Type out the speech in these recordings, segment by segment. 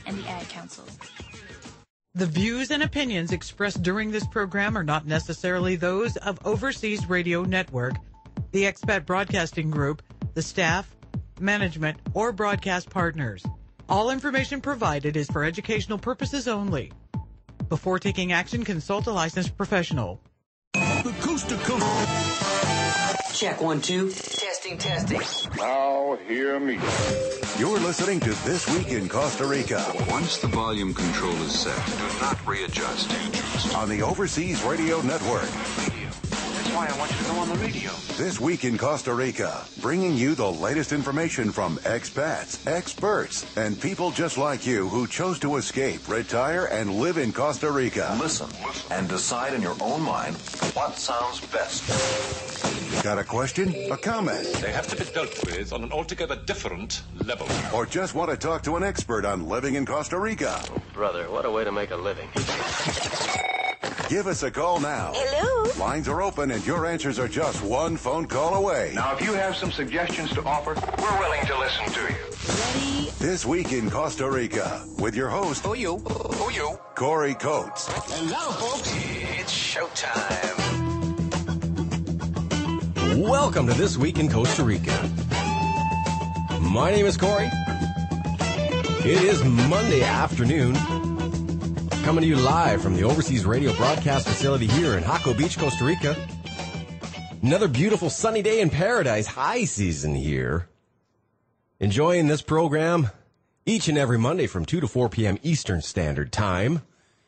and the Ad Council. The views and opinions expressed during this program are not necessarily those of Overseas Radio Network, the Expat Broadcasting Group, the staff, management, or broadcast partners. All information provided is for educational purposes only. Before taking action, consult a licensed professional. The Coast to Coast. Check 1, 2. Testing. Now hear me. You're listening to This Week in Costa Rica. Once the volume control is set, do not readjust. On the Overseas Radio Network. That's why I want you to go on the radio. This Week in Costa Rica, bringing you the latest information from expats, experts, and people just like you who chose to escape, retire, and live in Costa Rica. Listen and decide in your own mind what sounds best. Got a question? A comment? They have to be dealt with on an altogether different level. Or just want to talk to an expert on living in Costa Rica? Brother, what a way to make a living. Give us a call now. Hello? Lines are open and your answers are just one phone call away. Now, if you have some suggestions to offer, we're willing to listen to you. Ready? This Week in Costa Rica with your host, Who you? Corey Coates. And now, folks, it's showtime. Welcome to This Week in Costa Rica. My name is Corey. It is Monday afternoon. Coming to you live from the Overseas Radio Broadcast Facility here in Jaco Beach, Costa Rica. Another beautiful sunny day in paradise, high season here. Enjoying this program each and every Monday from 2 to 4 p.m. Eastern Standard Time.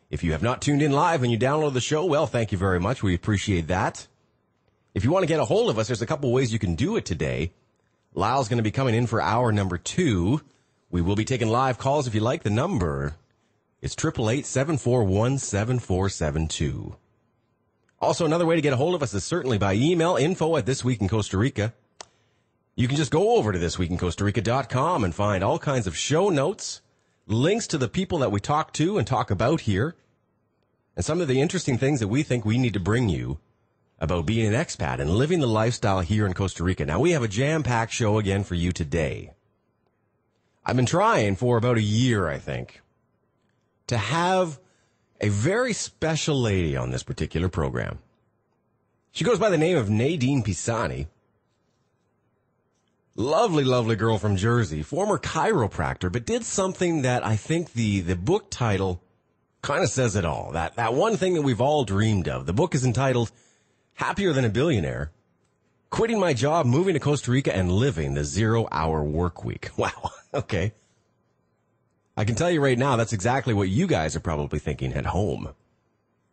If you have not tuned in live and you download the show, well, thank you very much. We appreciate that. If you want to get a hold of us, there's a couple ways you can do it today. Lyle's going to be coming in for hour number 2. We will be taking live calls if you like the number. It's 888-741-7472. Also, another way to get a hold of us is certainly by email, info@thisweekincostarica. You can just go over to thisweekincostarica.com and find all kinds of show notes, links to the people that we talk to and talk about here, and some of the interesting things that we think we need to bring you about being an expat and living the lifestyle here in Costa Rica. Now, we have a jam-packed show again for you today. I've been trying for about a year, I think, to have a very special lady on this particular program. She goes by the name of Nadine Pisani. Lovely, lovely girl from Jersey, former chiropractor, but did something that I think the book title kind of says it all. That one thing that we've all dreamed of. The book is entitled Happier Than a Billionaire, Quitting My Job, Moving to Costa Rica, and Living the 0-Hour Work Week. Wow, okay. I can tell you right now, that's exactly what you guys are probably thinking at home.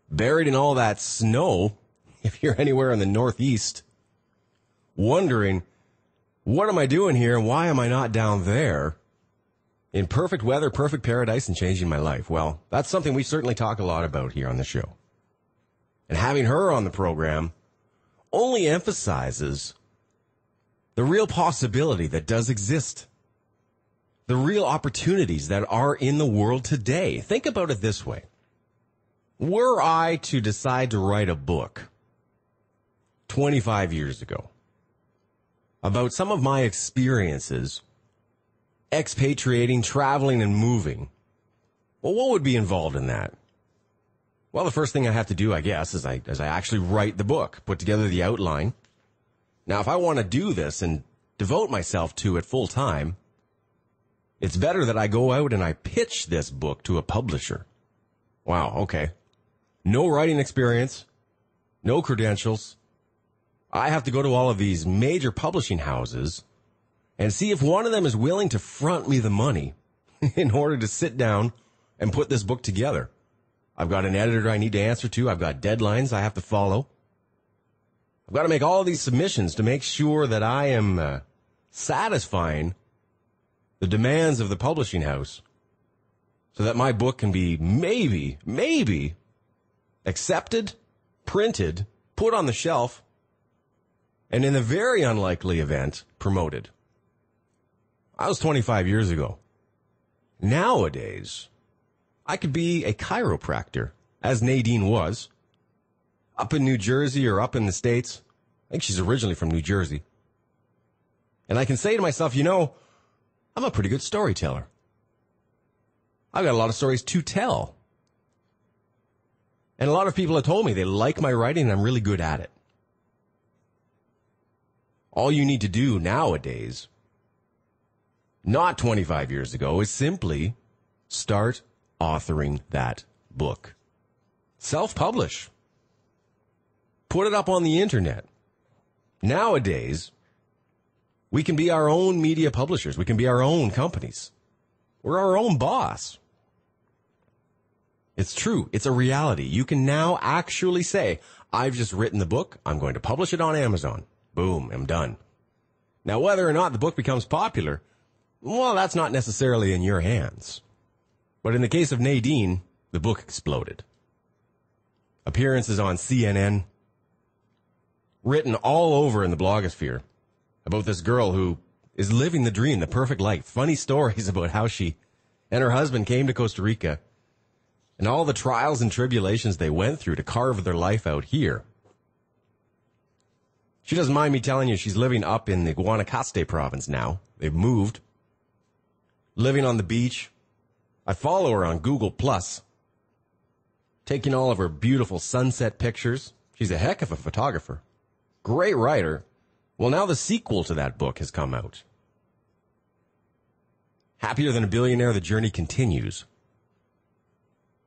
Buried in all that snow, if you're anywhere in the Northeast, wondering, what am I doing here and why am I not down there in perfect weather, perfect paradise, and changing my life? Well, that's something we certainly talk a lot about here on the show. And having her on the program only emphasizes the real possibility that does exist. The real opportunities that are in the world today. Think about it this way. Were I to decide to write a book 25 years ago about some of my experiences expatriating, traveling, and moving, well, what would be involved in that? Well, the first thing I have to do, I guess, is I actually write the book, put together the outline. Now, if I want to do this and devote myself to it full time, it's better that I go out and I pitch this book to a publisher. Wow, okay. No writing experience, no credentials. I have to go to all of these major publishing houses and see if one of them is willing to front me the money in order to sit down and put this book together. I've got an editor I need to answer to. I've got deadlines I have to follow. I've got to make all of these submissions to make sure that I am satisfying the demands of the publishing house so that my book can be maybe accepted, printed, put on the shelf, and in the very unlikely event, promoted. I was 25 years ago. Nowadays, I could be a chiropractor, as Nadine was, up in New Jersey or up in the States. I think she's originally from New Jersey. And I can say to myself, you know, I'm a pretty good storyteller. I've got a lot of stories to tell. And a lot of people have told me they like my writing and I'm really good at it. All you need to do nowadays, not 25 years ago, is simply start authoring that book. Self-publish. Put it up on the internet. Nowadays, we can be our own media publishers. We can be our own companies. We're our own boss. It's true. It's a reality. You can now actually say, I've just written the book. I'm going to publish it on Amazon. Boom, I'm done. Now, whether or not the book becomes popular, well, that's not necessarily in your hands. But in the case of Nadine, the book exploded. Appearances on CNN, written all over in the blogosphere about this girl who is living the dream, the perfect life. Funny stories about how she and her husband came to Costa Rica and all the trials and tribulations they went through to carve their life out here. She doesn't mind me telling you she's living up in the Guanacaste province now. They've moved. Living on the beach. I follow her on Google+. Taking all of her beautiful sunset pictures. She's a heck of a photographer. Great writer. Well, now the sequel to that book has come out. Happier Than a Billionaire, the journey continues.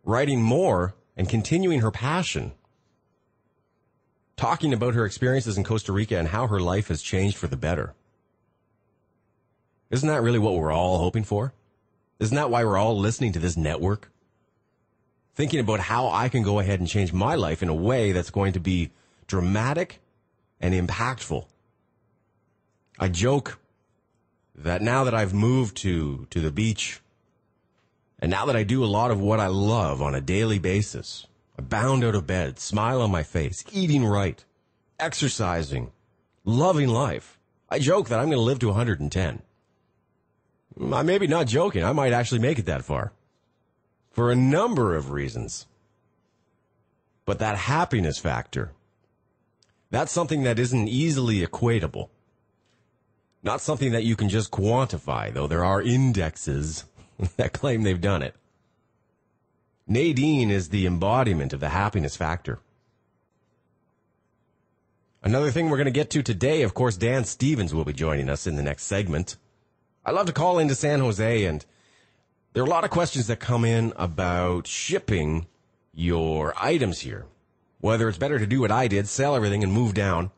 Writing more and continuing her passion. Talking about her experiences in Costa Rica and how her life has changed for the better. Isn't that really what we're all hoping for? Isn't that why we're all listening to this network? Thinking about how I can go ahead and change my life in a way that's going to be dramatic and impactful. I joke that now that I've moved to the beach, and now that I do a lot of what I love on a daily basis, I bound out of bed, smile on my face, eating right, exercising, loving life. I joke that I'm going to live to 110. I'm maybe not joking. I might actually make it that far. For a number of reasons. But that happiness factor, that's something that isn't easily equatable. Not something that you can just quantify, though there are indexes that claim they've done it. Nadine is the embodiment of the happiness factor. Another thing we're going to get to today, of course, Dan Stevens will be joining us in the next segment. I love to call into San Jose, and there are a lot of questions that come in about shipping your items here. Whether it's better to do what I did, sell everything and move down,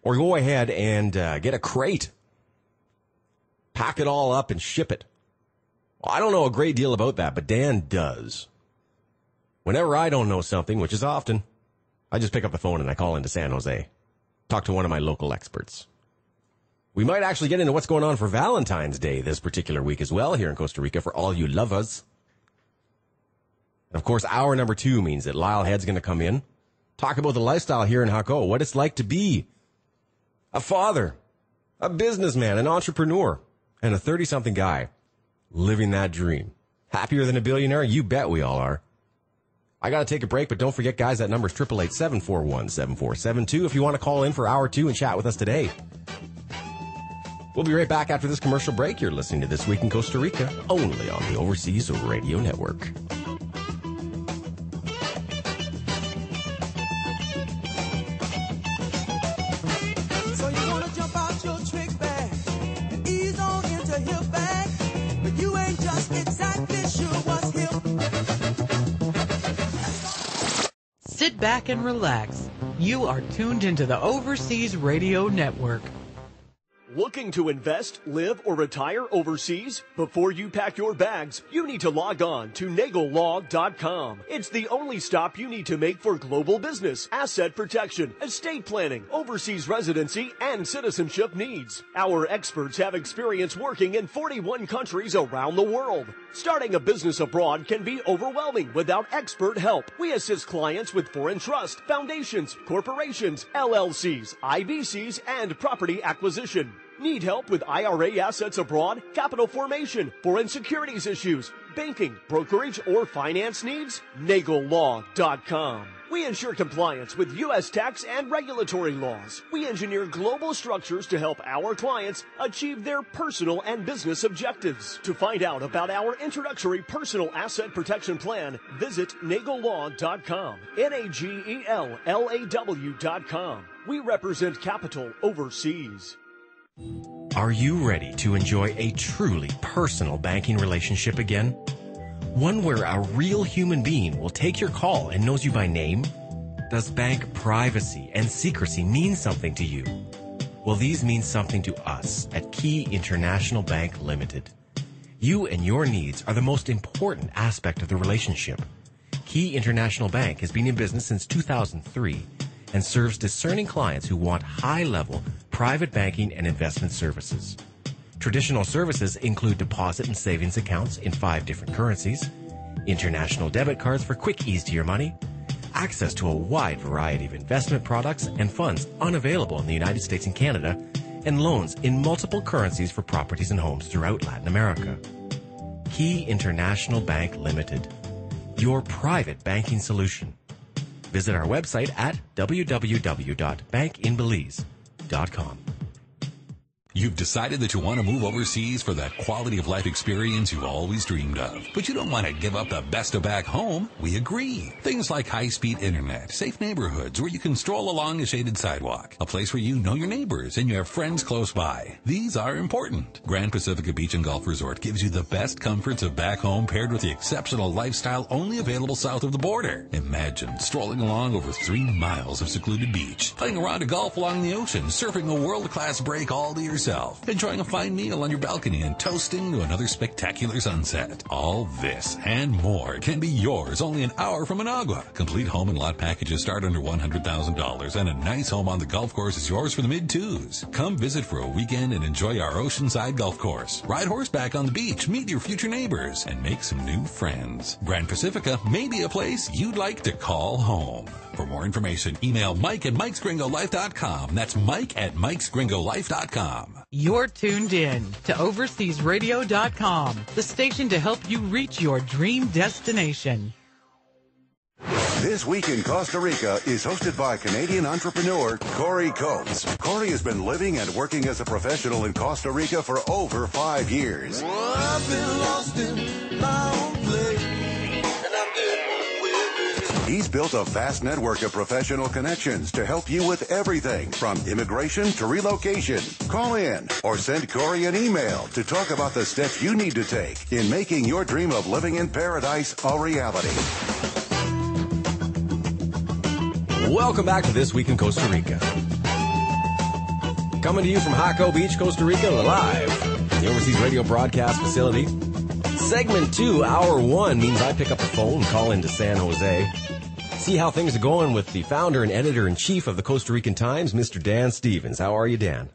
or go ahead and get a crate, pack it all up and ship it. Well, I don't know a great deal about that, but Dan does. Whenever I don't know something, which is often, I just pick up the phone and I call into San Jose. Talk to one of my local experts. We might actually get into what's going on for Valentine's Day this particular week as well here in Costa Rica for all you lovers. And of course, hour number 2 means that Lyle Head's going to come in, talk about the lifestyle here in Jaco, what it's like to be a father, a businessman, an entrepreneur, and a 30-something guy living that dream. Happier than a billionaire? You bet we all are. I got to take a break, but don't forget, guys, that number is 888-741-7472 if you want to call in for hour 2 and chat with us today. We'll be right back after this commercial break. You're listening to This Week in Costa Rica, only on the Overseas Radio Network. Sit back and relax. You are tuned into the Overseas Radio Network. Looking to invest, live, or retire overseas? Before you pack your bags, you need to log on to NagelLaw.com. It's the only stop you need to make for global business, asset protection, estate planning, overseas residency, and citizenship needs. Our experts have experience working in 41 countries around the world. Starting a business abroad can be overwhelming without expert help. We assist clients with foreign trust, foundations, corporations, LLCs, IBCs, and property acquisition. Need help with IRA assets abroad, capital formation, foreign securities issues, banking, brokerage, or finance needs? NagelLaw.com. We ensure compliance with U.S. tax and regulatory laws. We engineer global structures to help our clients achieve their personal and business objectives. To find out about our introductory personal asset protection plan, visit NagelLaw.com, NagelLaw.com. We represent capital overseas. Are you ready to enjoy a truly personal banking relationship again? One where a real human being will take your call and knows you by name? Does bank privacy and secrecy mean something to you? Well, these mean something to us at Key International Bank Limited. You and your needs are the most important aspect of the relationship. Key International Bank has been in business since 2003 and serves discerning clients who want high-level private banking and investment services. Traditional services include deposit and savings accounts in 5 different currencies, international debit cards for quick ease to your money, access to a wide variety of investment products and funds unavailable in the United States and Canada, and loans in multiple currencies for properties and homes throughout Latin America. Key International Bank Limited, your private banking solution. Visit our website at www.bankinbelize.com. You've decided that you want to move overseas for that quality of life experience you've always dreamed of. But you don't want to give up the best of back home. We agree. Things like high-speed internet, safe neighborhoods where you can stroll along a shaded sidewalk, a place where you know your neighbors and you have friends close by. These are important. Grand Pacifica Beach and Golf Resort gives you the best comforts of back home paired with the exceptional lifestyle only available south of the border. Imagine strolling along over 3 miles of secluded beach, playing a round of golf along the ocean, surfing a world-class break all to yourself, enjoying a fine meal on your balcony and toasting to another spectacular sunset. All this and more can be yours only an hour from Managua. Complete home and lot packages start under $100,000 and a nice home on the golf course is yours for the mid-twos. Come visit for a weekend and enjoy our oceanside golf course. Ride horseback on the beach, meet your future neighbors, and make some new friends. Grand Pacifica may be a place you'd like to call home. For more information, email Mike at Mike'sGringoLife.com. That's Mike at Mike'sGringoLife.com. You're tuned in to OverseasRadio.com, the station to help you reach your dream destination. This Week in Costa Rica is hosted by Canadian entrepreneur Corey Coates. Corey has been living and working as a professional in Costa Rica for over 5 years. Well, I've been lost in my own place, and I'm getting He's built a vast network of professional connections to help you with everything from immigration to relocation. Call in or send Corey an email to talk about the steps you need to take in making your dream of living in paradise a reality. Welcome back to This Week in Costa Rica. Coming to you from Jaco Beach, Costa Rica, live from the Overseas Radio Broadcast Facility. Segment 2, Hour 1, means I pick up the phone and call into San Jose. See how things are going with the founder and editor-in-chief of the Costa Rican Times, Mr. Dan Stevens. How are you, Dan?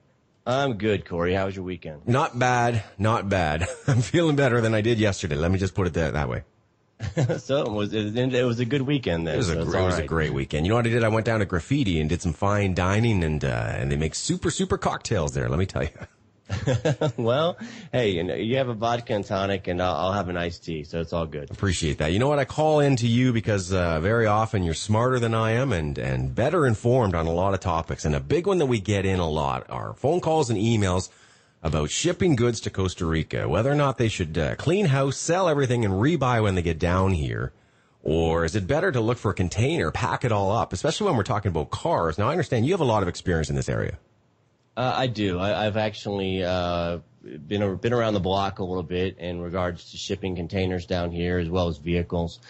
I'm good, Corey. How was your weekend? Not bad, not bad. I'm feeling better than I did yesterday. Let me just put it that way. So it was a good weekend then. It was a great weekend. You know what I did? I went down to Graffiti and did some fine dining, and they make super cocktails there, let me tell you. Well, hey, you have a vodka and tonic, and I'll have an iced tea, so it's all good. Appreciate that. You know what? I call in to you because very often you're smarter than I am and better informed on a lot of topics. And a big one that we get in a lot are phone calls and emails about shipping goods to Costa Rica, whether or not they should clean house, sell everything, and rebuy when they get down here. Or is it better to look for a container, pack it all up, especially when we're talking about cars? Now, I understand you have a lot of experience in this area. I do. I've actually been around the block a little bit in regards to shipping containers down here as well as vehicles.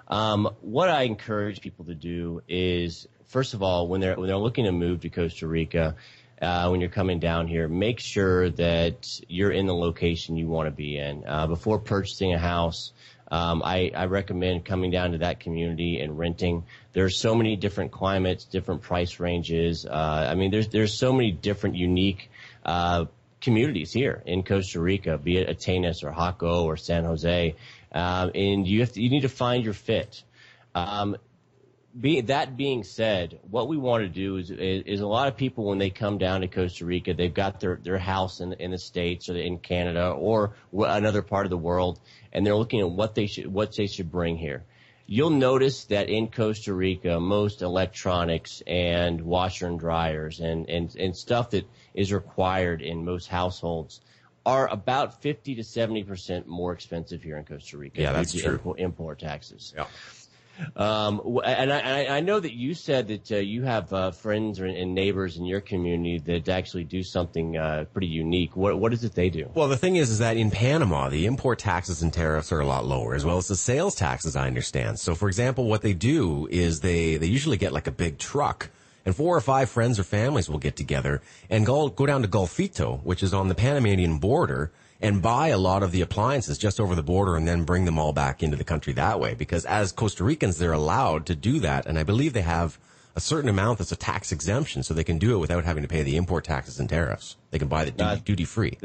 What I encourage people to do is, first of all, when they're looking to move to Costa Rica, when you're coming down here, make sure that you're in the location you want to be in. Before purchasing a house, I recommend coming down to that community and renting. There's so many different climates, different price ranges. There's so many different unique communities here in Costa Rica, be it Atenas or Jaco or San Jose, and you need to find your fit. That being said, what we want to do is a lot of people, when they come down to Costa Rica, they've got their house in the States or in Canada or another part of the world, and they're looking at what they should bring here. you'll notice that in Costa Rica, most electronics and washer and dryers and stuff that is required in most households are about 50 to 70% more expensive here in Costa Rica. Yeah, that's true. Import taxes. Yeah. And I know that you said that you have friends and neighbors in your community that actually do something pretty unique. What is it they do? Well, the thing is that in Panama, the import taxes and tariffs are a lot lower, as well as the sales taxes, I understand. So, for example, what they do is they usually get like a big truck, and 4 or 5 friends or families will get together and go down to Golfito, which is on the Panamanian border, and buy a lot of the appliances just over the border and then bring them all back into the country that way. Because as Costa Ricans, they're allowed to do that, and I believe they have a certain amount that's a tax exemption, so they can do it without having to pay the import taxes and tariffs. They can buy the duty free.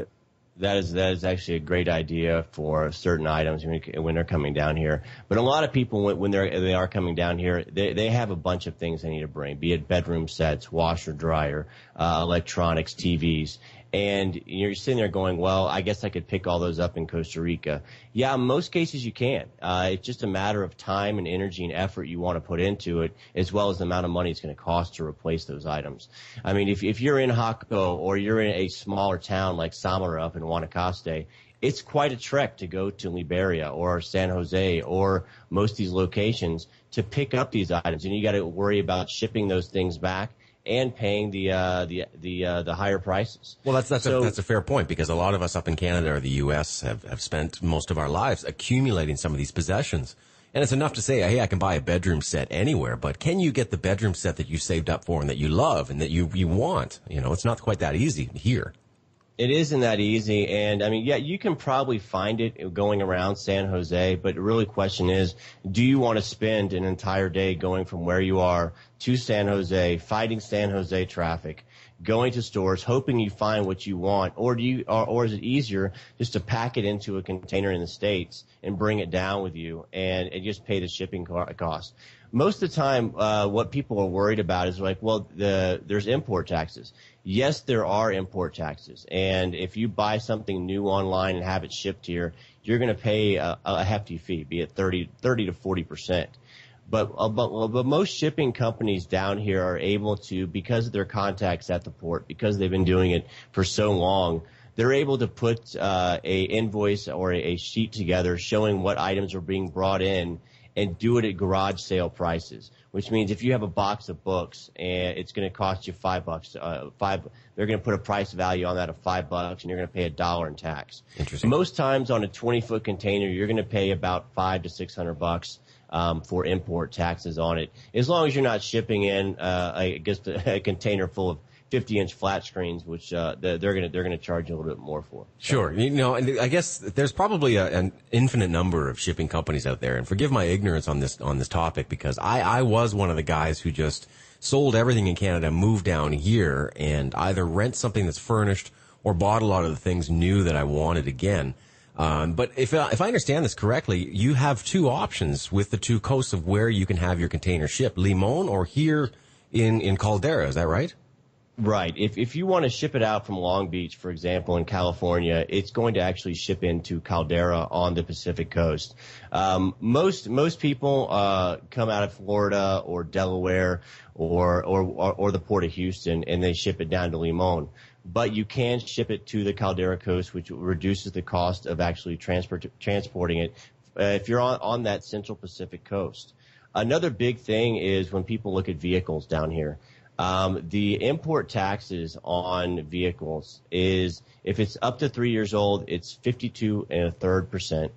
That is actually a great idea for certain items when they're coming down here. But a lot of people, when they are coming down here, they have a bunch of things they need to bring, be it bedroom sets, washer, dryer, electronics, TVs. And you're sitting there going, well, I guess I could pick all those up in Costa Rica. Yeah, in most cases you can. It's just a matter of time and energy and effort you want to put into it, as well as the amount of money it's going to cost to replace those items. I mean, if you're in Jaco or you're in a smaller town like Samara up in Guanacaste, it's quite a trek to go to Liberia or San Jose or most of these locations to pick up these items. And you got to worry about shipping those things back and paying the higher prices. Well, that's a fair point, because a lot of us up in Canada or the U.S. have spent most of our lives accumulating some of these possessions. And it's enough to say, hey, I can buy a bedroom set anywhere, but can you get the bedroom set that you saved up for and that you love and that you want? You know, it's not quite that easy here. It isn't that easy, and I mean, yeah, you can probably find it going around San Jose, but the really question is, do you want to spend an entire day going from where you are to San Jose, fighting San Jose traffic, going to stores, hoping you find what you want, or is it easier just to pack it into a container in the States and bring it down with you and just pay the shipping cost? Most of the time, what people are worried about is like, well, there's import taxes. Yes, there are import taxes, and if you buy something new online and have it shipped here, you're going to pay a hefty fee, be it 30 to 40%. But most shipping companies down here are able to, because of their contacts at the port, because they've been doing it for so long, they're able to put a invoice or a sheet together showing what items are being brought in and do it at garage sale prices, which means if you have a box of books and it's going to cost you $5, they're going to put a price value on that of $5, and you're going to pay $1 in tax. Interesting. Most times on a 20-foot container, you're going to pay about $500 to $600 for import taxes on it, as long as you're not shipping in a container full of 50-inch flat screens, which they're going to charge you a little bit more for. Sure. You know, and I guess there's probably an infinite number of shipping companies out there. And forgive my ignorance on this topic, because I was one of the guys who just sold everything in Canada, moved down here, and either rent something that's furnished or bought a lot of the things new that I wanted again. But if I understand this correctly, you have 2 options with the 2 coasts of where you can have your container shipped: Limon or here in Caldera. Is that right? Right. If you want to ship it out from Long Beach, for example, in California, it's going to actually ship into Caldera on the Pacific coast. Most people come out of Florida or Delaware or the Port of Houston, and they ship it down to Limon. But you can ship it to the Caldera coast, which reduces the cost of actually transporting it if you're on that Central Pacific coast. Another big thing is when people look at vehicles down here. The import taxes on vehicles is, if it's up to 3 years old, it's 52.33%.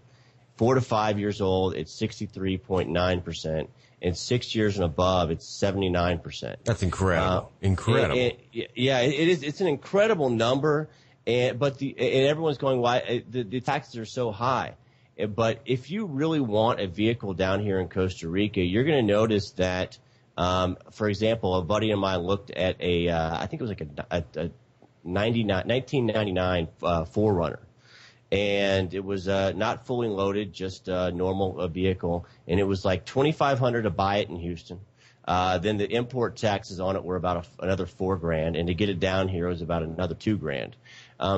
4 to 5 years old, it's 63.9%. And 6 years and above, it's 79%. That's incredible. Incredible. It is. It's an incredible number. But everyone's going, why the taxes are so high? But if you really want a vehicle down here in Costa Rica, you're going to notice that. For example, a buddy of mine looked at I think it was like a 1999 4Runner, and it was not fully loaded, just a normal vehicle, and it was like $2,500 to buy it in Houston. Then the import taxes on it were about another $4,000, and to get it down here was about another $2,000.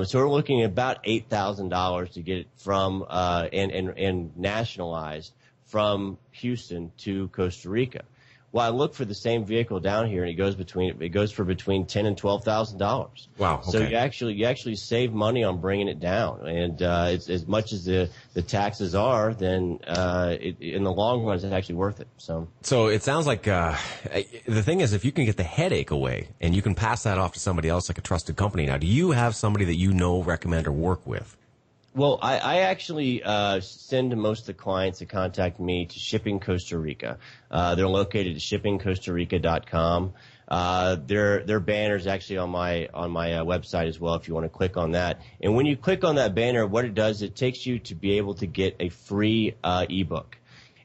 So we're looking at about $8,000 to get it from and nationalized from Houston to Costa Rica. Well, I look for the same vehicle down here, and it goes for between $10,000 and $12,000. Wow. Okay. So you actually save money on bringing it down, and it's as much as the taxes are, then in the long run, it's actually worth it. So it sounds like the thing is, if you can get the headache away and you can pass that off to somebody else, like a trusted company. Now, do you have somebody that you know, recommend, or work with? Well, I actually send most of the clients that contact me to Shipping Costa Rica. They're located at shippingcostarica.com. Their banner is actually on my website as well if you want to click on that. And when you click on that banner, what it does, it takes you to be able to get a free ebook.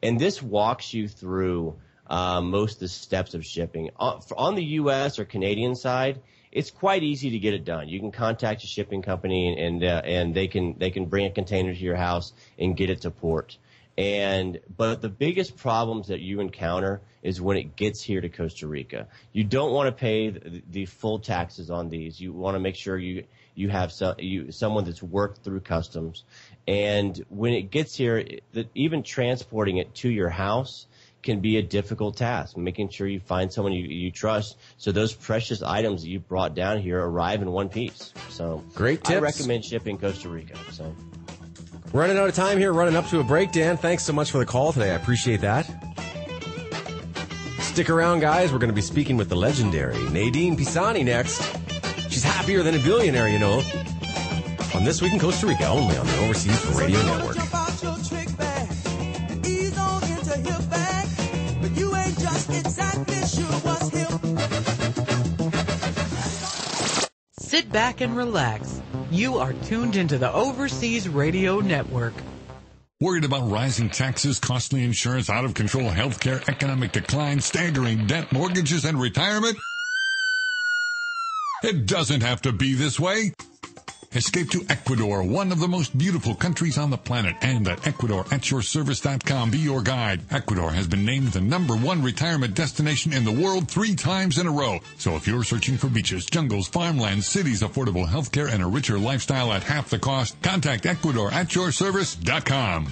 And this walks you through most of the steps of shipping. On the U.S. or Canadian side, it's quite easy to get it done. You can contact a shipping company and they can bring a container to your house and get it to port. But the biggest problems that you encounter is when it gets here to Costa Rica. You don't want to pay the full taxes on these. You want to make sure you have someone that's worked through customs. And when it gets here, even transporting it to your house can be a difficult task, making sure you find someone you trust so those precious items that you brought down here arrive in one piece. So great tips. I recommend Shipping Costa Rica. So running out of time here, running up to a break. Dan, thanks so much for the call today. I appreciate that. Stick around, guys. We're going to be speaking with the legendary Nadine Pisani next. She's happier than a billionaire, you know. On This Week in Costa Rica, only on the Overseas Radio Network. Sit back and relax. You are tuned into the Overseas Radio Network. Worried about rising taxes, costly insurance, out-of-control healthcare, economic decline, staggering debt, mortgages, and retirement? It doesn't have to be this way. Escape to Ecuador, one of the most beautiful countries on the planet, and at EcuadorAtYourService.com, be your guide. Ecuador has been named the #1 retirement destination in the world 3 times in a row. So if you're searching for beaches, jungles, farmlands, cities, affordable healthcare, and a richer lifestyle at half the cost, contact EcuadorAtYourService.com.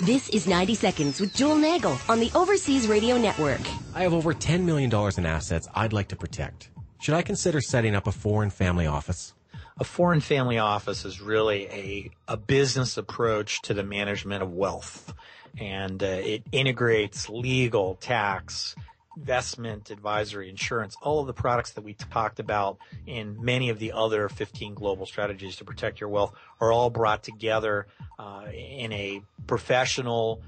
This is 90 Seconds with Joel Nagel on the Overseas Radio Network. I have over $10 million in assets I'd like to protect. Should I consider setting up a foreign family office? A foreign family office is really a business approach to the management of wealth. And it integrates legal, tax, investment, advisory, insurance, all of the products that we talked about in many of the other 15 global strategies to protect your wealth are all brought together in a professional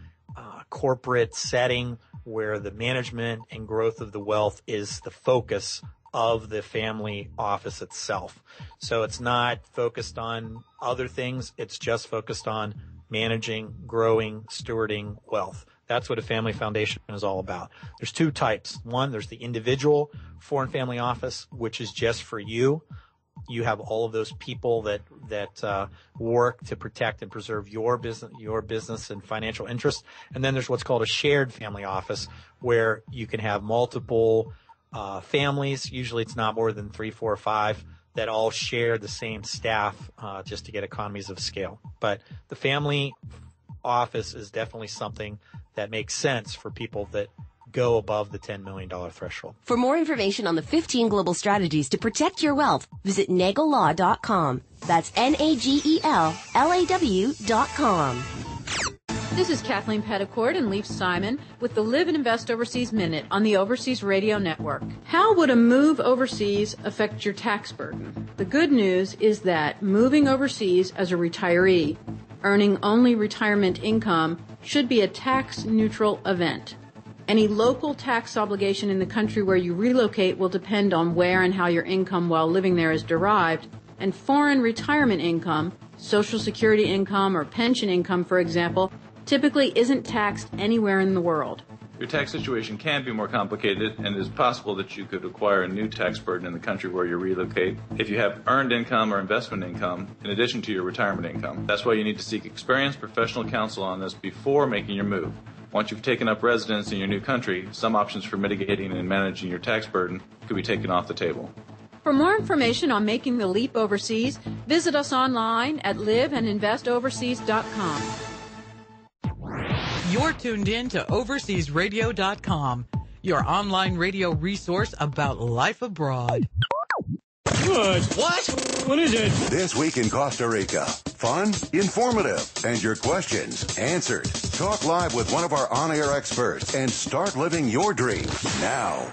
corporate setting where the management and growth of the wealth is the focus of the family office itself. So it's not focused on other things. It's just focused on managing, growing, stewarding wealth. That's what a family foundation is all about. There's 2 types. One, there's the individual foreign family office, which is just for you. You have all of those people that work to protect and preserve your business and financial interests. And then there's what's called a shared family office, where you can have multiple families. Usually it's not more than 3, 4, or 5 that all share the same staff just to get economies of scale. But the family office is definitely something that makes sense for people that go above the $10 million threshold. For more information on the 15 global strategies to protect your wealth, visit nagellaw.com. That's NAGELLAW.com. This is Kathleen Petticord and Leif Simon with the Live and Invest Overseas Minute on the Overseas Radio Network. How would a move overseas affect your tax burden? The good news is that moving overseas as a retiree, earning only retirement income, should be a tax-neutral event. Any local tax obligation in the country where you relocate will depend on where and how your income while living there is derived, and foreign retirement income, Social Security income or pension income, for example, typically isn't taxed anywhere in the world. Your tax situation can be more complicated, and it is possible that you could acquire a new tax burden in the country where you relocate if you have earned income or investment income in addition to your retirement income. That's why you need to seek experienced professional counsel on this before making your move. Once you've taken up residence in your new country, some options for mitigating and managing your tax burden could be taken off the table. For more information on making the leap overseas, visit us online at liveandinvestoverseas.com. You're tuned in to overseasradio.com, your online radio resource about life abroad. Good. What? What is it? This Week in Costa Rica. Fun, informative, and your questions answered. Talk live with one of our on-air experts and start living your dream now.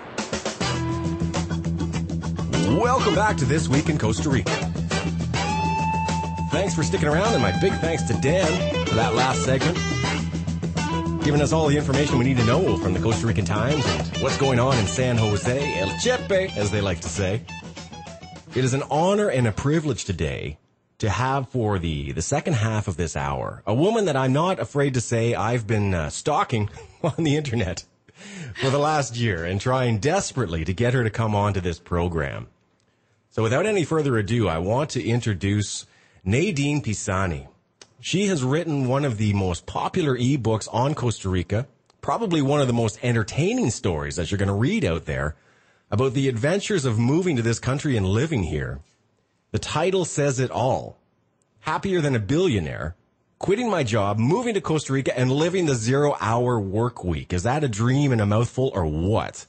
Welcome back to This Week in Costa Rica. Thanks for sticking around, and my big thanks to Dan for that last segment, giving us all the information we need to know from the Costa Rican Times and what's going on in San Jose, El Chepe, as they like to say. It is an honor and a privilege today to have for the second half of this hour a woman that I'm not afraid to say I've been stalking on the internet for the last year and trying desperately to get her to come on to this program. So without any further ado, I want to introduce Nadine Pisani. She has written one of the most popular ebooks on Costa Rica, probably one of the most entertaining stories that you're going to read out there about the adventures of moving to this country and living here. The title says it all. Happier than a billionaire, quitting my job, moving to Costa Rica, and living the 0-hour work week. Is that a dream in a mouthful or what?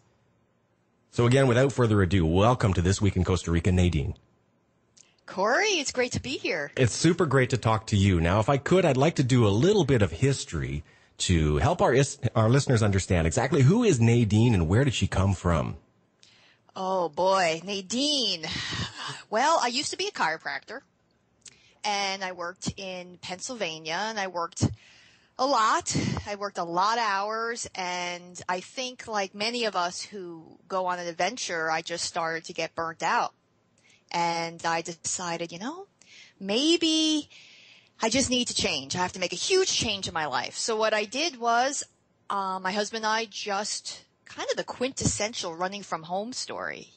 So again, without further ado, welcome to This Week in Costa Rica, Nadine. Corey, it's great to be here. It's super great to talk to you. Now, if I could, I'd like to do a little bit of history to help our listeners understand exactly who is Nadine and where did she come from? Oh, boy. Nadine. Well, I used to be a chiropractor, and I worked in Pennsylvania, and I worked a lot. I worked a lot of hours, and I think like many of us who go on an adventure, I just started to get burnt out. And I decided, maybe I just need to change. I have to make a huge change in my life. So what I did was my husband and I just kind of the quintessential running from home story,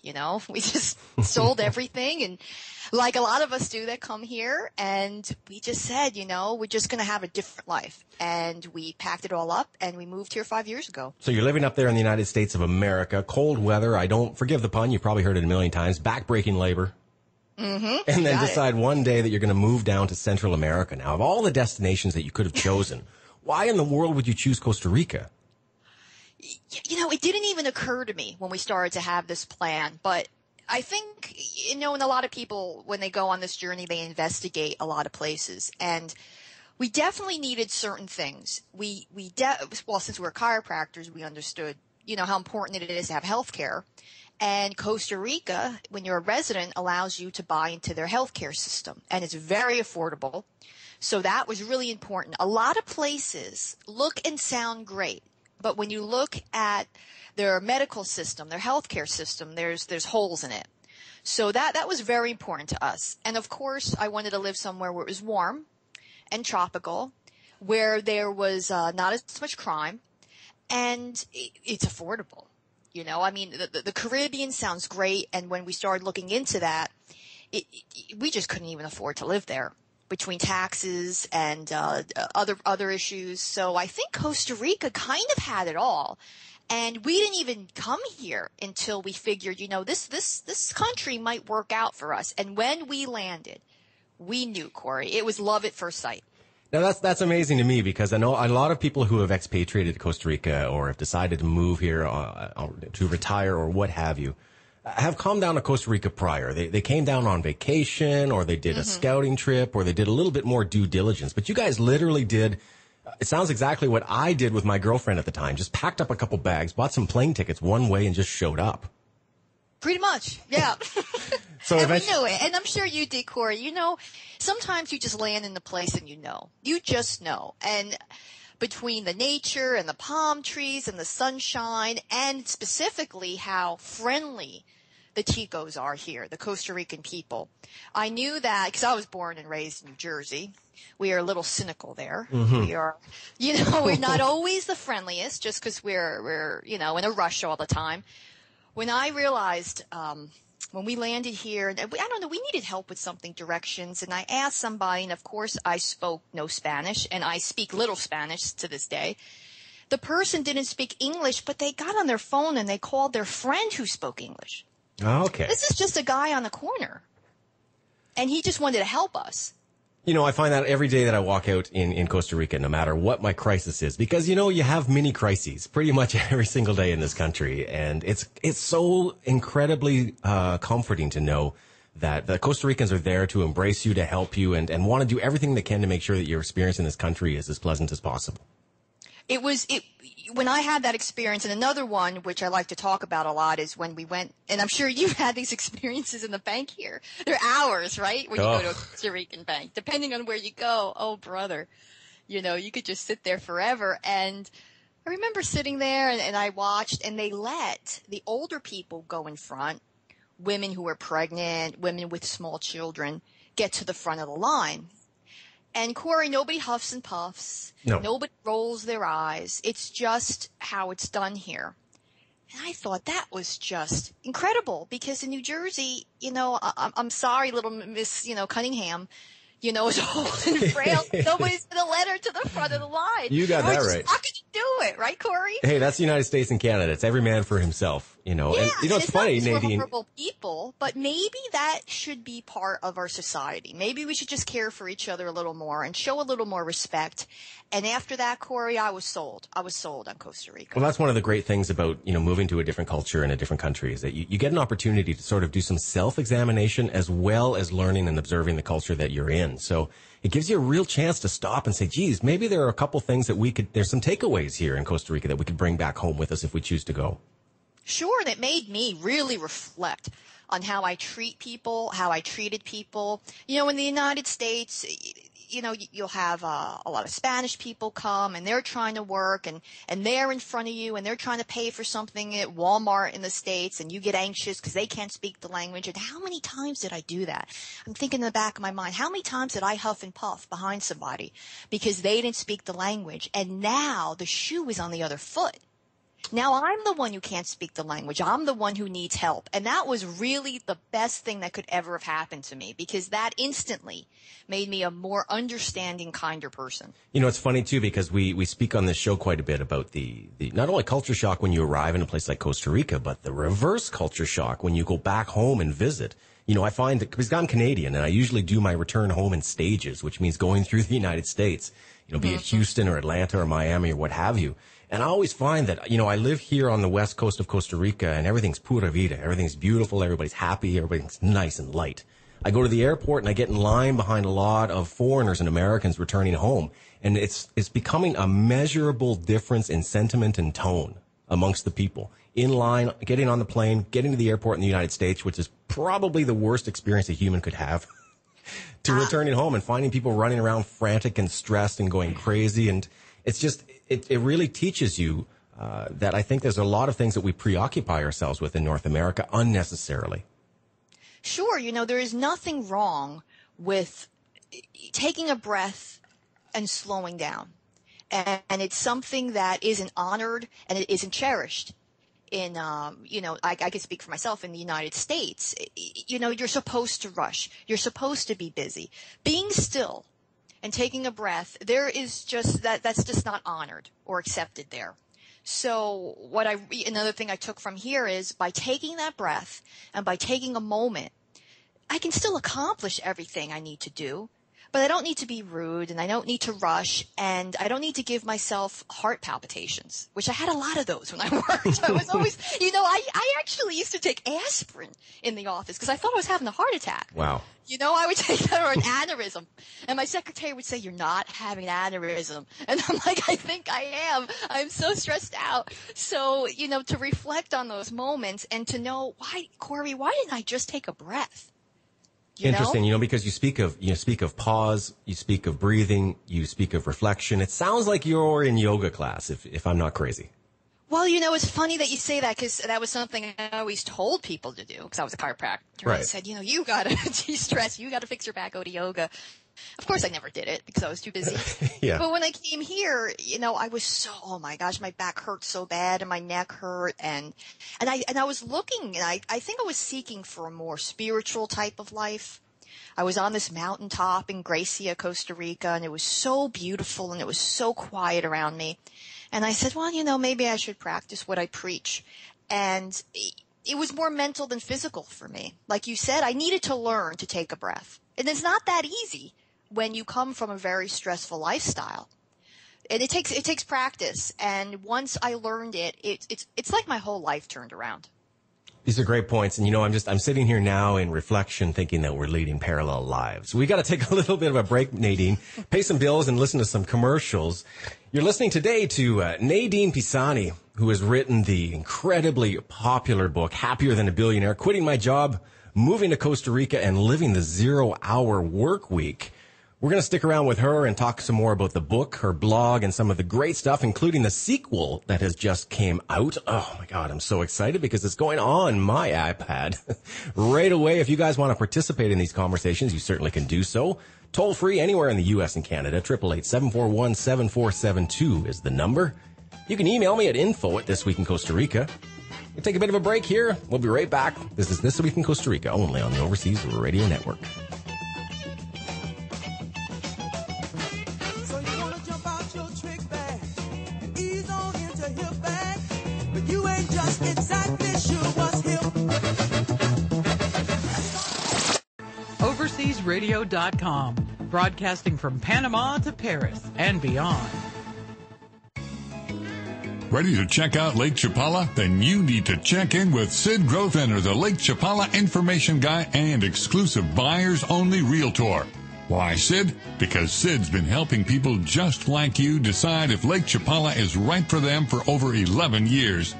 we just sold everything and like a lot of us do that come here and we just said, we're just going to have a different life. And we packed it all up and we moved here 5 years ago. So you're living up there in the United States of America, cold weather. I don't forgive the pun. You've probably heard it a million times. Backbreaking labor. Mm-hmm. And then decide one day that you're going to move down to Central America. Now, of all the destinations that you could have chosen, why in the world would you choose Costa Rica? It didn't even occur to me when we started to have this plan, but I think, and a lot of people, when they go on this journey, they investigate a lot of places, and we definitely needed certain things. Well, since we're chiropractors, we understood, how important it is to have health care, and Costa Rica, when you're a resident, allows you to buy into their healthcare system, and it's very affordable, so that was really important. A lot of places look and sound great. But when you look at their medical system, their healthcare system, there's holes in it. So that was very important to us. And of course, I wanted to live somewhere where it was warm and tropical, where there was not as much crime, and it's affordable. The Caribbean sounds great, and when we started looking into that, we just couldn't even afford to live there, between taxes and other issues. So I think Costa Rica kind of had it all. And we didn't even come here until we figured, this country might work out for us. And when we landed, we knew, Corey, it was love at first sight. Now that's amazing to me because I know a lot of people who have expatriated to Costa Rica or have decided to move here to retire or what have you, have come down to Costa Rica prior. They came down on vacation or they did a scouting trip or they did a little bit more due diligence. But you guys literally did, it sounds exactly what I did with my girlfriend at the time. Just packed up a couple bags, bought some plane tickets one way and just showed up. Pretty much, yeah. So and we knew it. And I'm sure you did, Corey. Sometimes you just land in the place and you just know. And between the nature and the palm trees and the sunshine and specifically how friendly the Ticos are here, the Costa Rican people. I knew that because I was born and raised in New Jersey. We are a little cynical there. Mm-hmm. We are, we're not always the friendliest just because we're, in a rush all the time. When I realized, when we landed here, and I don't know, we needed help with something, directions, and I asked somebody, and of course I spoke no Spanish, and I speak little Spanish to this day. The person didn't speak English, but they got on their phone and they called their friend who spoke English. Okay. This is just a guy on the corner, and he just wanted to help us. You know, I find that every day that I walk out in Costa Rica, no matter what my crisis is, because, you know, you have mini crises pretty much every single day in this country. And it's so incredibly comforting to know that the Costa Ricans are there to embrace you, to help you, and want to do everything they can to make sure that your experience in this country is as pleasant as possible. When I had that experience, and another one which I like to talk about a lot is when we went, and I'm sure you've had these experiences in the bank here. They're hours, right? When you go to a Costa Rican bank, depending on where you go. Oh, brother, you know, you could just sit there forever. And I remember sitting there and I watched, and they let the older people go in front, women who were pregnant, women with small children, get to the front of the line. And Corey, nobody huffs and puffs. No. Nobody rolls their eyes. It's just how it's done here. And I thought that was just incredible because in New Jersey, you know, I'm sorry, little Miss, you know, Cunningham, you know, is old and frail. Nobody's going to let her to the front of the line. You got that right. How could you do it, right, Corey? Hey, that's the United States and Canada. It's every man for himself, you know. Yeah, and you know, it's funny, not Nadine. horrible people, but maybe that should be part of our society. Maybe we should just care for each other a little more and show a little more respect. And after that, Corey, I was sold. I was sold on Costa Rica. Well, that's one of the great things about, you know, moving to a different culture in a different country is that you get an opportunity to sort of do some self-examination as well as learning and observing the culture that you're in. So it gives you a real chance to stop and say, geez, maybe there are a couple things that there's some takeaways here in Costa Rica that we could bring back home with us if we choose to go. Sure, and it made me really reflect on how I treat people, how I treated people. You know, in the United States, you know, you'll have a lot of Spanish people come and they're trying to work and they're in front of you and they're trying to pay for something at Walmart in the States and you get anxious because they can't speak the language. And how many times did I do that? I'm thinking in the back of my mind, how many times did I huff and puff behind somebody because they didn't speak the language? And now the shoe is on the other foot. Now I'm the one who can't speak the language. I'm the one who needs help. And that was really the best thing that could ever have happened to me because that instantly made me a more understanding, kinder person. You know, it's funny too because we speak on this show quite a bit about the not only culture shock when you arrive in a place like Costa Rica, but the reverse culture shock when you go back home and visit. You know, I find that because I'm Canadian and I usually do my return home in stages, which means going through the United States, you know, be it Houston or Atlanta or Miami or what have you. And I always find that, you know, I live here on the west coast of Costa Rica and everything's pura vida. Everything's beautiful. Everybody's happy. Everything's nice and light. I go to the airport and I get in line behind a lot of foreigners and Americans returning home. And it's becoming a measurable difference in sentiment and tone amongst the people. In line, getting on the plane, getting to the airport in the United States, which is probably the worst experience a human could have, to returning home and finding people running around frantic and stressed and going crazy. And it's just, it really teaches you that I think there's a lot of things that we preoccupy ourselves with in North America unnecessarily. Sure, you know, there is nothing wrong with taking a breath and slowing down. And it's something that isn't honored and it isn't cherished. In, you know, I can speak for myself in the United States. You know, you're supposed to rush. You're supposed to be busy. Being still and taking a breath, there is just that's just not honored or accepted there. So another thing I took from here is by taking that breath and by taking a moment, I can still accomplish everything I need to do, but I don't need to be rude and I don't need to rush and I don't need to give myself heart palpitations, which I had a lot of those when I worked. I was always, you know, I actually used to take aspirin in the office because I thought I was having a heart attack. Wow. You know, I would take that or an aneurysm. And my secretary would say, you're not having an aneurysm. And I'm like, I think I am. I'm so stressed out. So, you know, to reflect on those moments and to know, Corey, why didn't I just take a breath? Interesting, you know, because you speak of pause, you speak of breathing, you speak of reflection. It sounds like you're in yoga class, if I'm not crazy. Well, you know, it's funny that you say that because that was something I always told people to do because I was a chiropractor. Right. I said, you know, you got to de-stress. You got to fix your back, go to yoga. Of course, I never did it because I was too busy. Yeah. But when I came here, you know, I was oh my gosh, my back hurt so bad and my neck hurt. And I was looking and I think I was seeking for a more spiritual type of life. I was on this mountaintop in Gracia, Costa Rica, and it was so beautiful and it was so quiet around me. And I said, well, you know, maybe I should practice what I preach. And it was more mental than physical for me. Like you said, I needed to learn to take a breath. And it's not that easy. when you come from a very stressful lifestyle. And it takes practice. And once I learned it, it's like my whole life turned around. These are great points. And, you know, I'm sitting here now in reflection thinking that we're leading parallel lives. We got to take a little bit of a break, Nadine, pay some bills and listen to some commercials. You're listening today to Nadine Pisani, who has written the incredibly popular book, Happier Than a Billionaire, Quitting My Job, Moving to Costa Rica, and Living the 0-Hour Work Week. We're going to stick around with her and talk some more about the book, her blog, and some of the great stuff, including the sequel that has just came out. Oh, my God, I'm so excited because it's going on my iPad right away. If you guys want to participate in these conversations, you certainly can do so. Toll free anywhere in the U.S. and Canada. 888-741-7472 is the number. You can email me at info@thisweekin Costa Rica. We'll take a bit of a break here. We'll be right back. This is This Week in Costa Rica, only on the Overseas Radio Network. OverseasRadio.com, broadcasting from Panama to Paris and beyond. Ready to check out Lake Chapala? Then you need to check in with Sid Grosvenor, the Lake Chapala information guy and exclusive buyers-only realtor. Why, Sid? Because Sid's been helping people just like you decide if Lake Chapala is right for them for over 11 years.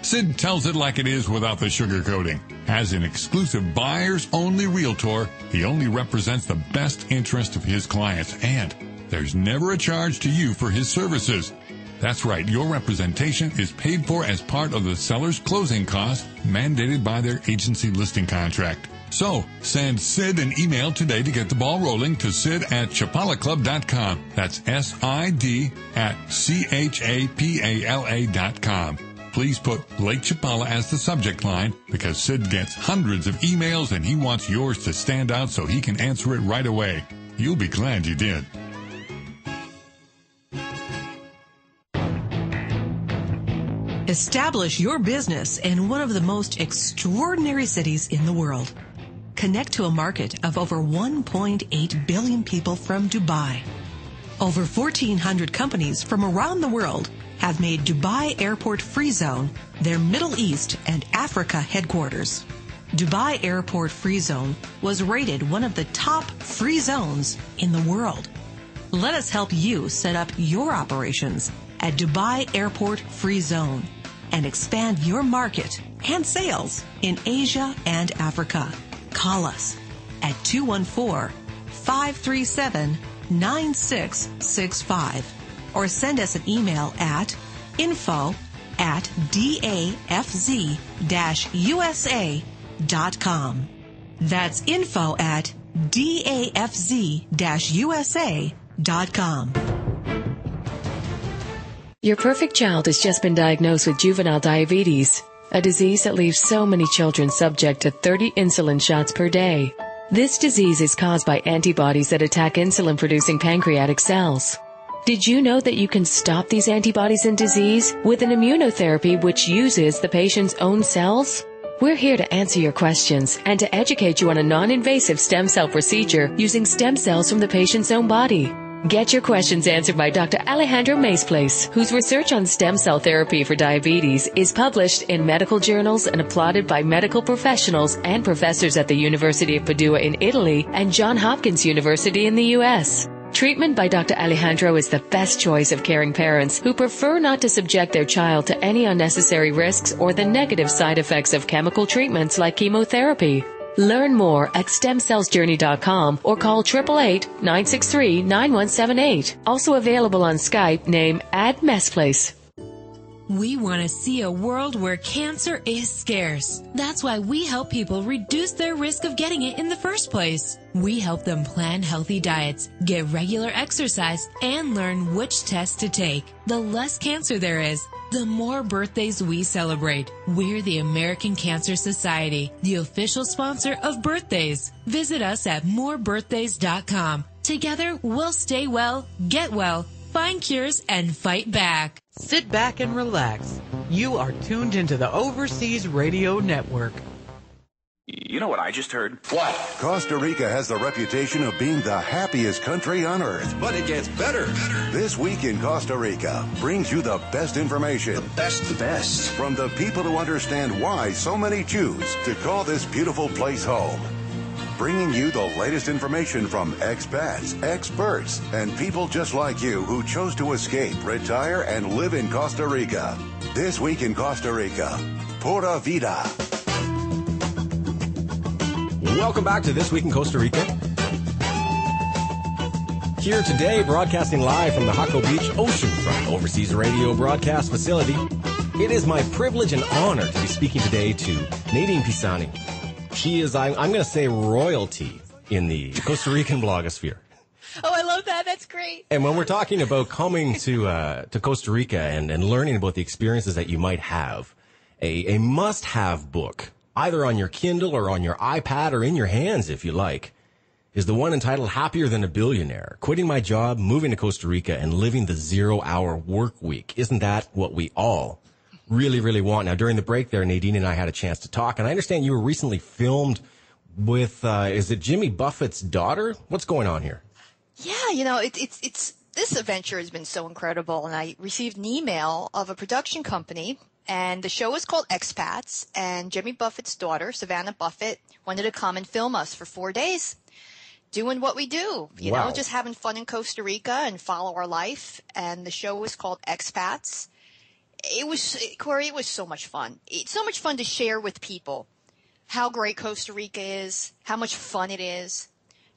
Sid tells it like it is without the sugarcoating. As an exclusive buyers-only realtor, he only represents the best interest of his clients, and there's never a charge to you for his services. That's right, your representation is paid for as part of the seller's closing costs mandated by their agency listing contract. So, send Sid an email today to get the ball rolling to sid@chapalaclub.com. That's SID@CHAPALA.com. Please put Lake Chapala as the subject line because Sid gets hundreds of emails and he wants yours to stand out so he can answer it right away. You'll be glad you did. Establish your business in one of the most extraordinary cities in the world. Connect to a market of over 1.8 billion people from Dubai. Over 1,400 companies from around the world have made Dubai Airport Free Zone their Middle East and Africa headquarters. Dubai Airport Free Zone was rated one of the top free zones in the world. Let us help you set up your operations at Dubai Airport Free Zone and expand your market and sales in Asia and Africa. Call us at 214-537-9665 or send us an email at info@dafz-usa.com. That's info@dafz-usa.com. Your perfect child has just been diagnosed with juvenile diabetes, a disease that leaves so many children subject to 30 insulin shots per day. This disease is caused by antibodies that attack insulin-producing pancreatic cells. Did you know that you can stop these antibodies in disease with an immunotherapy which uses the patient's own cells? We're here to answer your questions and to educate you on a non-invasive stem cell procedure using stem cells from the patient's own body. Get your questions answered by Dr. Alejandro Maesplace, whose research on stem cell therapy for diabetes is published in medical journals and applauded by medical professionals and professors at the University of Padua in Italy and Johns Hopkins University in the U.S. Treatment by Dr. Alejandro is the best choice of caring parents who prefer not to subject their child to any unnecessary risks or the negative side effects of chemical treatments like chemotherapy. Learn more at stemcellsjourney.com or call 888-963-9178. Also available on Skype, name @Maesplace. We want to see a world where cancer is scarce. That's why we help people reduce their risk of getting it in the first place. We help them plan healthy diets, get regular exercise, and learn which tests to take. The less cancer there is, the more birthdays we celebrate. We're the American Cancer Society, the official sponsor of birthdays. Visit us at morebirthdays.com. Together, we'll stay well, get well, find cures, and fight back. Sit back and relax. You are tuned into the Overseas Radio Network. You know what I just heard? What? Costa Rica has the reputation of being the happiest country on earth. But it gets better. This Week in Costa Rica brings you the best information. The best. From the people who understand why so many choose to call this beautiful place home. Bringing you the latest information from expats, experts, and people just like you who chose to escape, retire, and live in Costa Rica. This Week in Costa Rica. Pura Vida. Welcome back to This Week in Costa Rica. Here today, broadcasting live from the Jaco Beach Oceanfront Overseas Radio Broadcast Facility. It is my privilege and honor to be speaking today to Nadine Pisani. She is, I'm going to say, royalty in the Costa Rican blogosphere. Oh, I love that. That's great. And when we're talking about coming to Costa Rica and learning about the experiences that you might have, a must-have book, either on your Kindle or on your iPad or in your hands, if you like, is the one entitled Happier Than a Billionaire, Quitting My Job, Moving to Costa Rica, and Living the 0-Hour Work Week. Isn't that what we all really, really want? Now, during the break there, Nadine and I had a chance to talk, and I understand you were recently filmed with, is it Jimmy Buffett's daughter? What's going on here? Yeah, you know, it's this adventure has been so incredible, and I received an email of a production company, and the show is called Expats, and Jimmy Buffett's daughter, Savannah Buffett, wanted to come and film us for 4 days, doing what we do, you know, just having fun in Costa Rica and follow our life, and the show was called Expats. It was, Corey, it was so much fun. It's so much fun to share with people how great Costa Rica is, how much fun it is,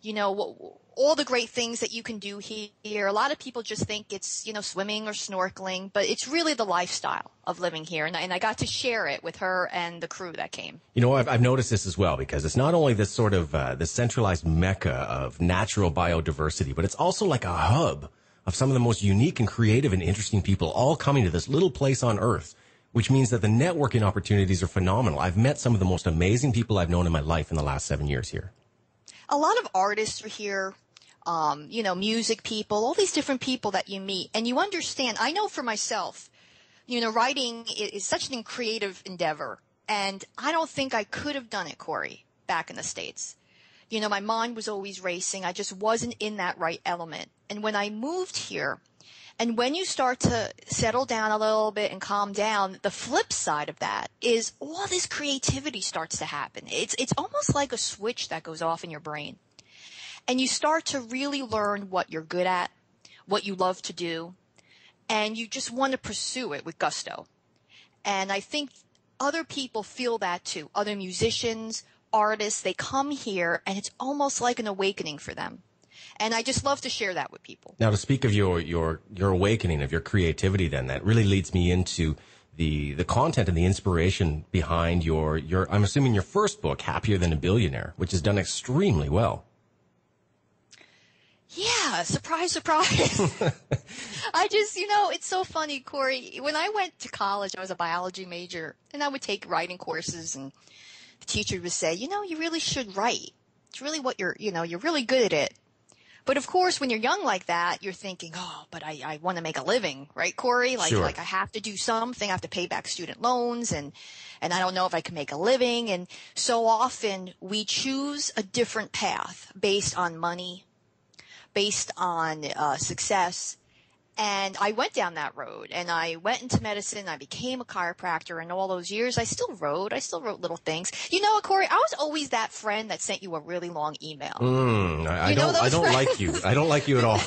you know, all the great things that you can do here. A lot of people just think it's, you know, swimming or snorkeling, but it's really the lifestyle of living here. And I got to share it with her and the crew that came. You know, I've noticed this as well, because it's not only this sort of, this centralized mecca of natural biodiversity, but it's also like a hub of some of the most unique and creative and interesting people all coming to this little place on Earth, which means that the networking opportunities are phenomenal. I've met some of the most amazing people I've known in my life in the last 7 years here. A lot of artists are here, you know, music people, all these different people that you meet. And you understand, I know for myself, you know, writing is such an creative endeavor. And I don't think I could have done it, Corey, back in the States. You know, my mind was always racing. I just wasn't in that right element. And when I moved here, and when you start to settle down a little bit and calm down, the flip side of that is all this creativity starts to happen. It's almost like a switch that goes off in your brain. And you start to really learn what you're good at, what you love to do, and you just want to pursue it with gusto. And I think other people feel that too. Other musicians, artists, they come here and it's almost like an awakening for them. And I just love to share that with people. Now, to speak of your awakening, of your creativity, then, that really leads me into the content and the inspiration behind your I'm assuming your first book, Happier Than a Billionaire, which has done extremely well. Yeah, surprise, surprise. I just, you know, it's so funny, Corey. When I went to college, I was a biology major, and I would take writing courses, and the teacher would say, you know, you really should write. It's really what you're really good at it. But of course, when you're young like that, you're thinking, oh, but I want to make a living, right, Corey? Like, sure. Like I have to do something. I have to pay back student loans, and I don't know if I can make a living. And so often we choose a different path based on money, based on success. And I went down that road, and I went into medicine. I became a chiropractor, and all those years I still wrote little things. You know what, Corey? I was always that friend that sent you a really long email. I don't like you. I don't like you at all.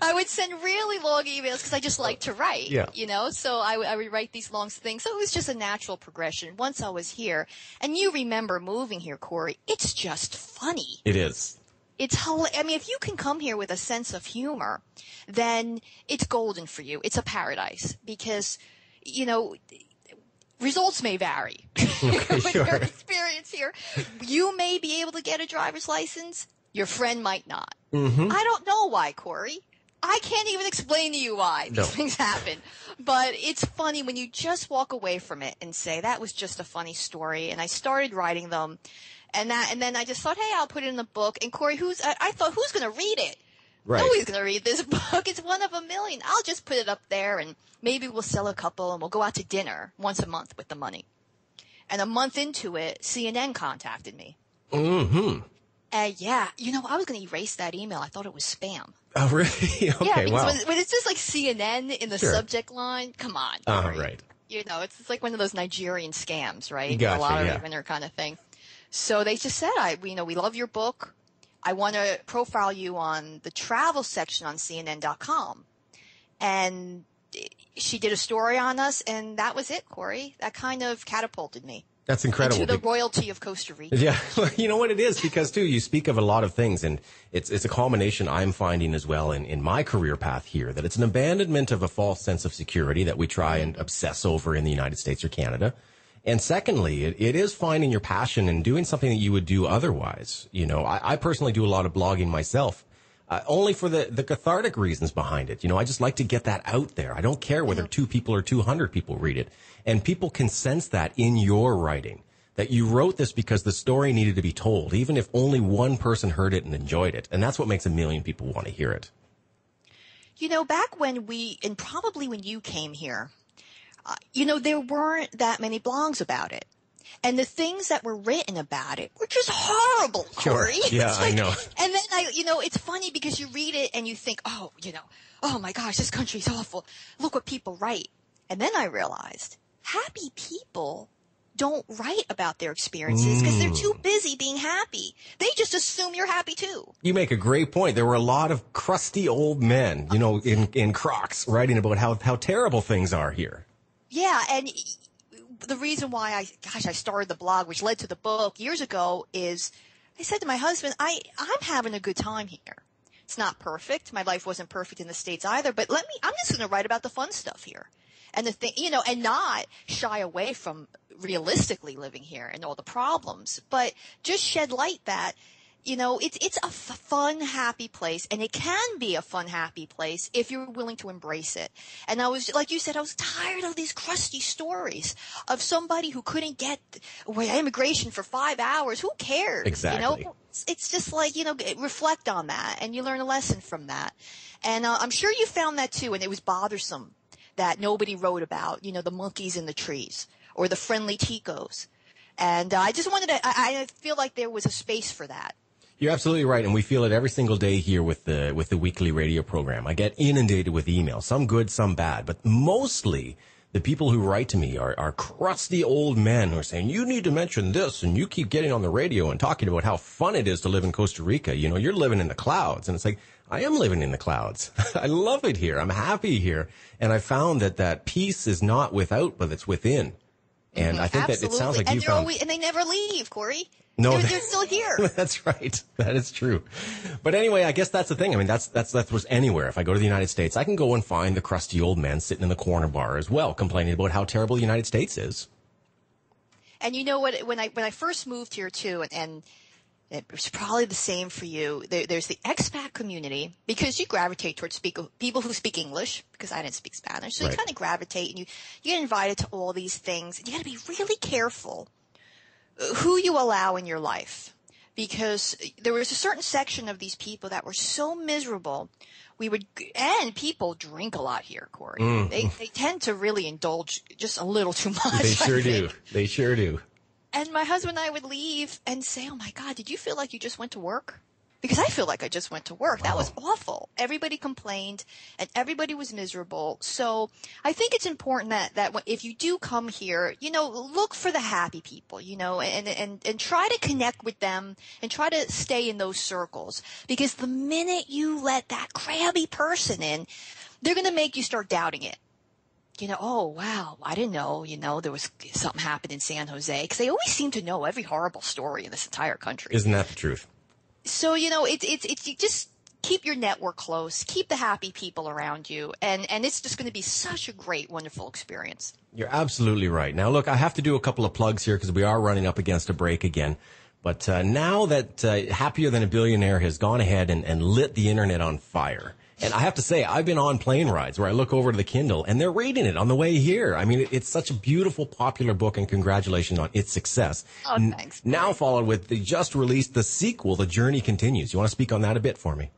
I would send really long emails because I just like to write, you know, so I would write these long things. So it was just a natural progression once I was here. And you remember moving here, Corey, it's just funny. It is. I mean, if you can come here with a sense of humor, then it's golden for you. It's a paradise because, you know, results may vary. Okay, with sure. your experience here, you may be able to get a driver's license. Your friend might not. Mm-hmm. I don't know why, Corey. I can't even explain to you why these things happen. But it's funny when you just walk away from it and say, that was just a funny story. And I started writing them. And then I just thought, hey, I'll put it in the book. And Corey, I thought, who's going to read it? Right. Nobody's going to read this book. It's one of a million. I'll just put it up there, and maybe we'll sell a couple, and we'll go out to dinner once a month with the money. And a month into it, CNN contacted me. Mm-hmm. Yeah, I was going to erase that email. I thought it was spam. Oh, really? Okay, yeah, because wow. when it's just like CNN in the subject line, come on. Right. It's just like one of those Nigerian scams, right? Gotcha, a lot of women kind of thing. So they just said, we love your book. I want to profile you on the travel section on CNN.com. And she did a story on us, and that was it, Corey. That kind of catapulted me. That's incredible. Into the royalty of Costa Rica. Yeah, well, you know what it is? Because, too, you speak of a lot of things, and it's a culmination I'm finding as well in my career path here, that it's an abandonment of a false sense of security that we try and obsess over in the United States or Canada. And secondly, it is finding your passion and doing something that you would do otherwise. I personally do a lot of blogging myself, only for the cathartic reasons behind it. I just like to get that out there. I don't care whether 2 people or 200 people read it. And people can sense that in your writing, that you wrote this because the story needed to be told, even if only one person heard it and enjoyed it. And that's what makes a million people want to hear it. Back when and probably when you came here, there weren't that many blogs about it. And the things that were written about it were just horrible, Corey. Sure. Yeah, I know. And then it's funny because you read it and you think, oh my gosh, this country's awful. Look what people write. And then I realized happy people don't write about their experiences because they're too busy being happy. They just assume you're happy too. You make a great point. There were a lot of crusty old men, in Crocs writing about how terrible things are here. Yeah, and the reason why I started the blog, which led to the book years ago, is I said to my husband, I'm having a good time here. It's not perfect. My life wasn't perfect in the States either, but I'm just going to write about the fun stuff here. And the thing, and not shy away from realistically living here and all the problems, but just shed light that, it's a fun, happy place, and it can be a fun, happy place if you're willing to embrace it. And I was, like you said, I was tired of these crusty stories of somebody who couldn't get immigration for 5 hours. Who cares? Exactly. It's just like, reflect on that, and you learn a lesson from that. And I'm sure you found that too, and it was bothersome that nobody wrote about, the monkeys in the trees or the friendly ticos. And I just wanted to, I feel like there was a space for that. You're absolutely right, and we feel it every single day here with the weekly radio program. I get inundated with emails, some good, some bad, but mostly the people who write to me are crusty old men who are saying, you need to mention this, and you keep getting on the radio and talking about how fun it is to live in Costa Rica. You're living in the clouds. And it's like, I am living in the clouds. I love it here. I'm happy here. And I found that peace is not without, but it's within. And I think that it sounds like you found... And they never leave, Corey. No, they're still here. That's right. That is true. But anyway, I guess that's the thing. I mean, that was anywhere. If I go to the United States, I can go and find the crusty old men sitting in the corner bar as well, complaining about how terrible the United States is. And you know what? When I first moved here too, and it was probably the same for you. There's the expat community, because you gravitate towards people who speak English, because I didn't speak Spanish. So you kind of gravitate, and you get invited to all these things. And you got to be really careful who you allow in your life, because there was a certain section of these people that were so miserable. And people drink a lot here, Corey. They tend to really indulge just a little too much. They sure do. They sure do. And my husband and I would leave and say, oh my God, did you feel like you just went to work? Because I feel like I just went to work. Wow. That was awful. Everybody complained and everybody was miserable. So I think it's important that if you do come here, look for the happy people, and try to connect with them and try to stay in those circles. Because the minute you let that crabby person in, they're going to make you start doubting it. Oh, wow, I didn't know, there was something happened in San Jose. Because they always seem to know every horrible story in this entire country. Isn't that the truth? So, it's you just keep your network close, keep the happy people around you, and it's just going to be such a great, wonderful experience. You're absolutely right. Now, look, I have to do a couple of plugs here because we are running up against a break again. But now that Happier Than a Billionaire has gone ahead and lit the internet on fire, and I have to say, I've been on plane rides where I look over to the Kindle and they're reading it on the way here. I mean, it's such a beautiful, popular book, and congratulations on its success. Oh, thanks. Now followed with, they just released the sequel, The Journey Continues. You want to speak on that a bit for me?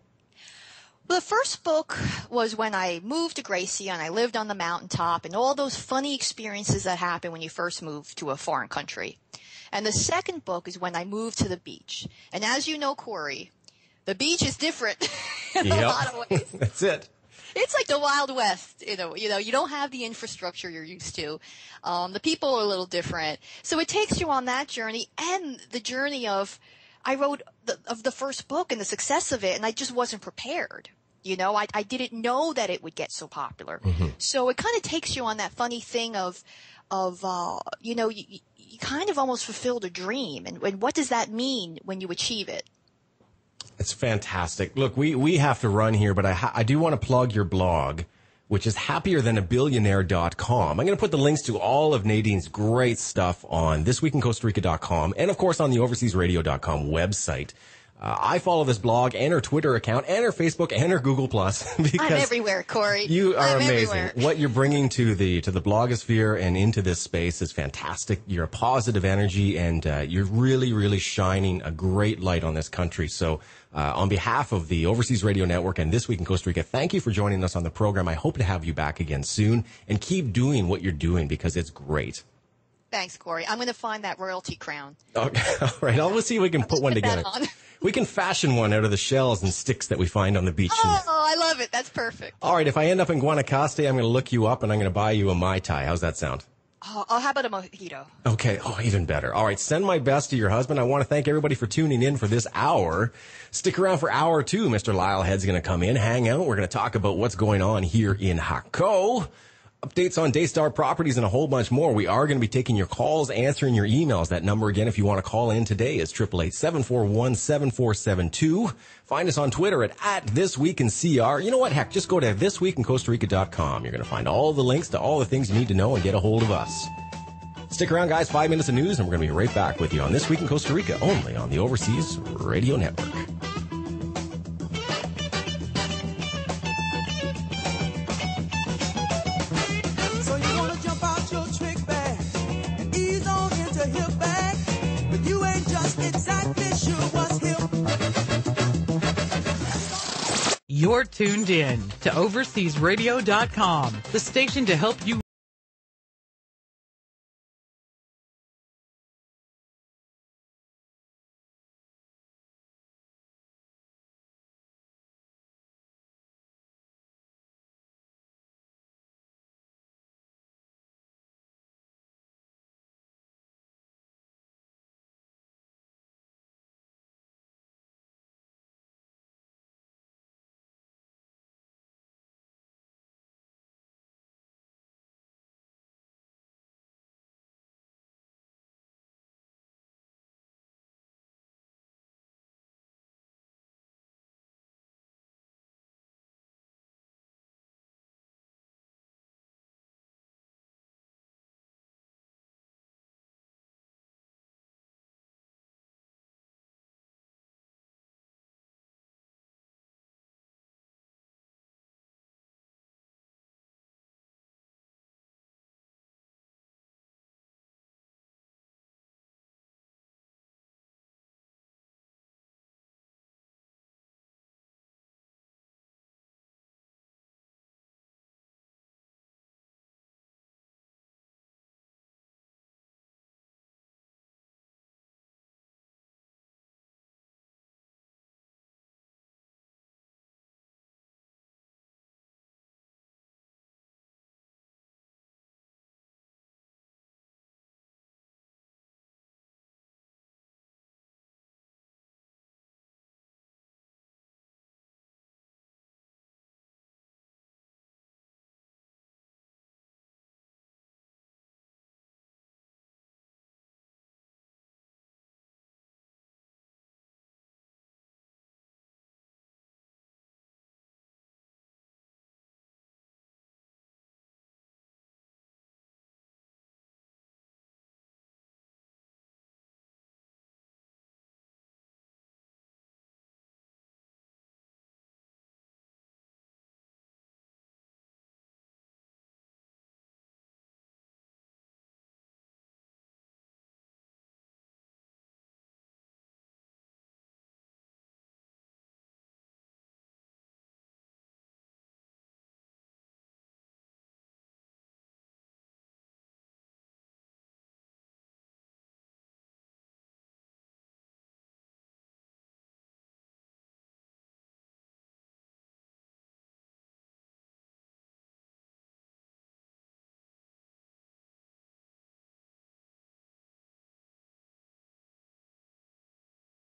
The first book was when I moved to Gracie and I lived on the mountaintop and all those funny experiences that happen when you first move to a foreign country. And the second book is when I moved to the beach. And as you know, Corey, the beach is different in a lot of ways. That's it. It's like the Wild West, you know, you don't have the infrastructure you're used to. The people are a little different. So it takes you on that journey and the journey of, I wrote the first book and the success of it, and I just wasn't prepared. You know, I didn't know that it would get so popular. Mm-hmm. So it kind of takes you on that funny thing of you know, you kind of almost fulfilled a dream. And what does that mean when you achieve it? It's fantastic. Look, we have to run here, but I do want to plug your blog, which is happierthanabillionaire.com. I'm going to put the links to all of Nadine's great stuff on thisweekincostarica.com and, of course, on the overseasradio.com website. I follow this blog and her Twitter account and her Facebook and her Google Plus because I'm everywhere, Corey. You are amazing. Everywhere. What you're bringing to the blogosphere and into this space is fantastic. You're a positive energy and you're really, really shining a great light on this country. So on behalf of the Overseas Radio Network and This Week in Costa Rica, thank you for joining us on the program. I hope to have you back again soon and keep doing what you're doing because it's great. Thanks, Corey. I'm going to find that royalty crown. Okay. All right. We'll see if we can put one together. We can fashion one out of the shells and sticks that we find on the beach. Oh, I love it. That's perfect. All right. If I end up in Guanacaste, I'm going to look you up and I'm going to buy you a Mai Tai. How's that sound? Oh, how about a mojito? Okay. Oh, even better. All right. Send my best to your husband. I want to thank everybody for tuning in for this hour. Stick around for hour 2. Mr. Lyle Head's going to come in, hang out. We're going to talk about what's going on here in Jaco. Updates on Daystar Properties and a whole bunch more. We are going to be taking your calls, answering your emails. That number again, if you want to call in today, is 888-741-7472. Find us on Twitter at ThisWeekInCR. You know what? Heck, just go to thisweekincostarica.com. You're going to find all the links to all the things you need to know and get a hold of us. Stick around, guys. 5 minutes of news, and we're going to be right back with you on This Week in Costa Rica, only on the Overseas Radio Network. You're tuned in to overseasradio.com, the station to help you